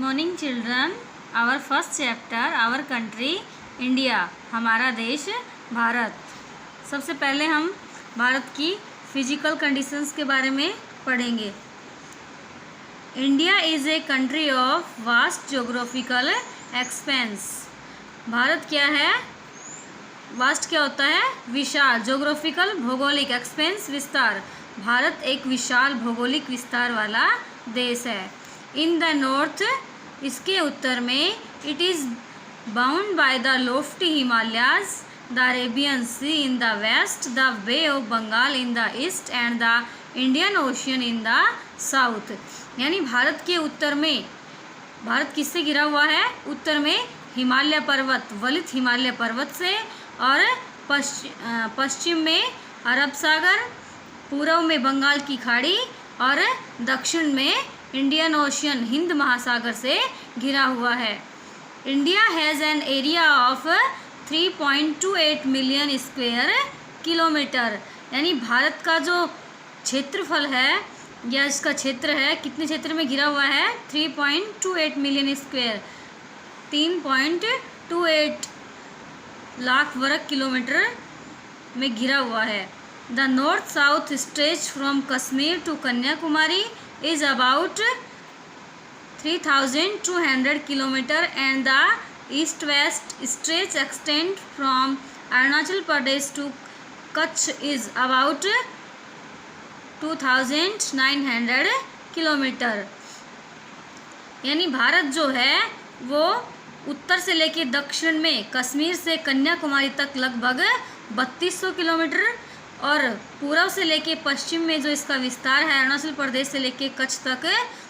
Morning children. Our first chapter our country India, हमारा देश भारत। सबसे पहले हम भारत की फिजिकल कंडीशंस के बारे में पढ़ेंगे। India is a country of vast geographical expense. Bharat क्या है? वास्ट क्या होता है? विशाल। जोग्राफिकल भौगोलिक, एक्सपेंस विस्तार। भारत एक विशाल भौगोलिक विस्तार वाला देश है। इन द नॉर्थ, इसके उत्तर में, it is bound by the lofty Himalayas, the Arabian sea in the west, the bay of Bengal in the east and the Indian ocean in the south. यानी भारत के उत्तर में, भारत किससे घिरा हुआ है? उत्तर में हिमालय पर्वत, वलित हिमालय पर्वत से, और पश्चिम में अरब सागर, पूर्व में बंगाल की खाड़ी, और दक्षिण में इंडियन ओशियन, हिंद महासागर से घिरा हुआ है। India has an area of 3.28 million square kilometre. यानी भारत का जो क्षेत्रफल है या इसका क्षेत्र है, कितने क्षेत्र में घिरा हुआ है? 3.28 मिलियन स्क्वायर, 3.28 लाख वर्ग किलोमीटर में घिरा हुआ है। The north south stretch from Kashmir to Kanyakumari is about 3,200 kilometer and the east-west stretch extend from Arunachal Pradesh to Kutch is about 2,900 kilometer। यानी भारत जो है वो उत्तर से लेके दक्षिण में कश्मीर से कन्याकुमारी तक लगभग 3200 किलोमीटर, और पूर्व से लेके पश्चिम में जो इसका विस्तार है अरुणाचल प्रदेश से लेके कच्छ तक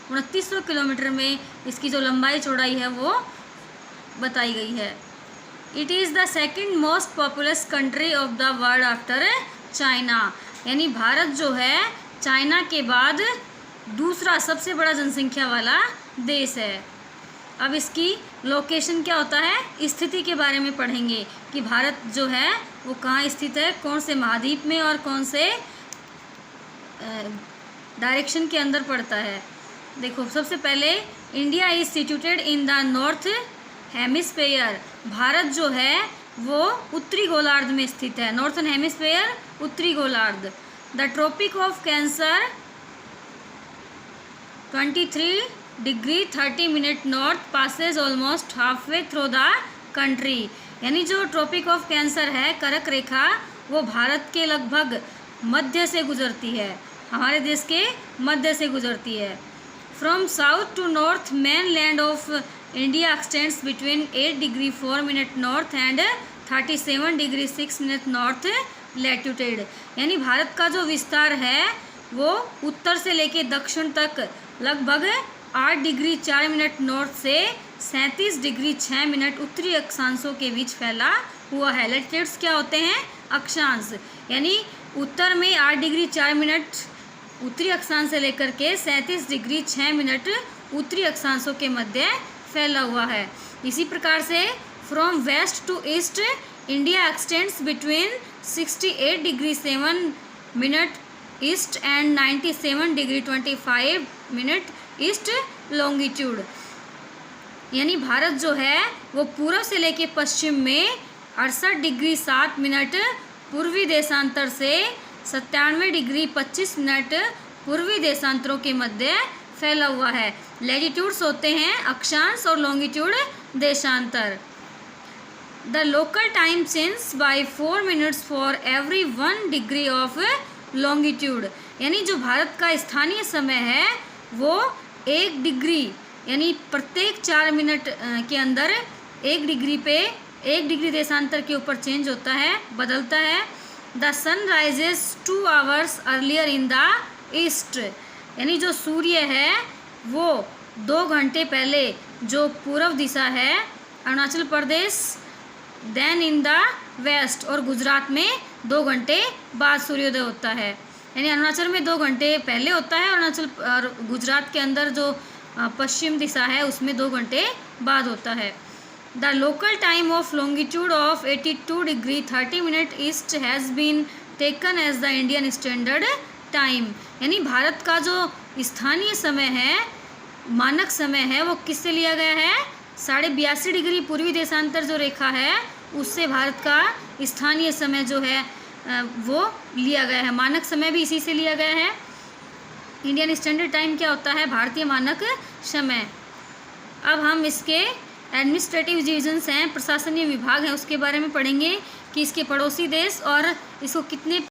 2900 किलोमीटर में इसकी जो लंबाई चौड़ाई है वो बताई गई है। It is the second most populous country of the world after China. यानी भारत जो है चाइना के बाद दूसरा सबसे बड़ा जनसंख्या वाला देश है। अब इसकी लोकेशन क्या होता है, स्थिति के बारे में पढ़ेंगे कि भारत जो है वो कहाँ स्थित है, कौन से महाद्वीप में और कौन से डायरेक्शन के अंदर पड़ता है। देखो, सबसे पहले India is situated in the north hemisphere. Bharat जो है वो उत्तरी गोलार्ध में स्थित है। नॉर्थन हेमिस्फेयर, उत्तरी गोलार्ध। The tropic of cancer 23 degree 30 minute north passes almost half way through the country. यानी जो ट्रॉपिक ऑफ कैंसर है, कर्क रेखा, वो भारत के लगभग मध्य से गुजरती है, हमारे देश के मध्य से गुजरती है। From south to north mainland of India extends between 8 degree 4 minute north and 37 degree 6 minute north latitude. यानी भारत का जो विस्तार है वो उत्तर से लेके दक्षिण तक लगभग 8 डिग्री 4 मिनट नॉर्थ से 37 डिग्री 6 मिनट उत्तरी अक्षांशों के बीच फैला हुआ है। लैटिट्यूड्स क्या होते हैं? अक्षांश। यानी उत्तर में 8 डिग्री 4 मिनट उत्तरी अक्षांश से लेकर के 37 डिग्री 6 मिनट उत्तरी अक्षांशों के मध्य फैला हुआ है। इसी प्रकार से from west to east India extends between 68 degree 7 minute east and 97 degree 25 minute east longitude. यानी भारत जो है वो पूर्व से लेके पश्चिम में 68 डिग्री 7 मिनट पूर्वी देशांतर से 97 डिग्री 25 मिनट पूर्वी देशांतरों के मध्य फैला हुआ है। लैटिट्यूड्स होते हैं अक्षांश और लॉन्गिट्यूड देशांतर। The local time change bye 4 minutes for every 1 degree of longitude. यानी जो भारत का स्थानीय समय है वो 1 डिग्री, यानी प्रत्येक 4 मिनट के अंदर 1 डिग्री पे 1 डिग्री देशांतर के ऊपर चेंज होता है, बदलता है। The sun rises 2 hours earlier in the east. यानी जो सूर्य है वो 2 घंटे पहले जो पूर्व दिशा है Arunachal Pradesh, then in the waste, और गुजरात में 2 घंटे बाद सूर्योदय होता है। यानी अरुणाचल में 2 घंटे पहले होता है, अरुणाचल और गुजरात के अंदर जो पश्चिम दिशा है उसमें 2 घंटे बाद होता है। The local time of longitude of 82 degree 30 minute east has been taken as the Indian standard time. यानी भारत का जो स्थानीय समय है मानक समय है वो किससे लिया गया है? 82.5 डिग्री पूर्वी देशांतर जो रेखा है उससे भारत का स्थानीय समय जो है वो लिया गया है। मानक समय भी इसी से लिया गया है। इंडियन स्टैंडर्ड टाइम क्या होता है? भारतीय मानक समय। अब हम इसके एडमिनिस्ट्रेटिव डिविजन्स हैं, प्रशासनीय विभाग हैं, उसके बारे में पढ़ेंगे कि इसके पड़ोसी देश और इसको कितने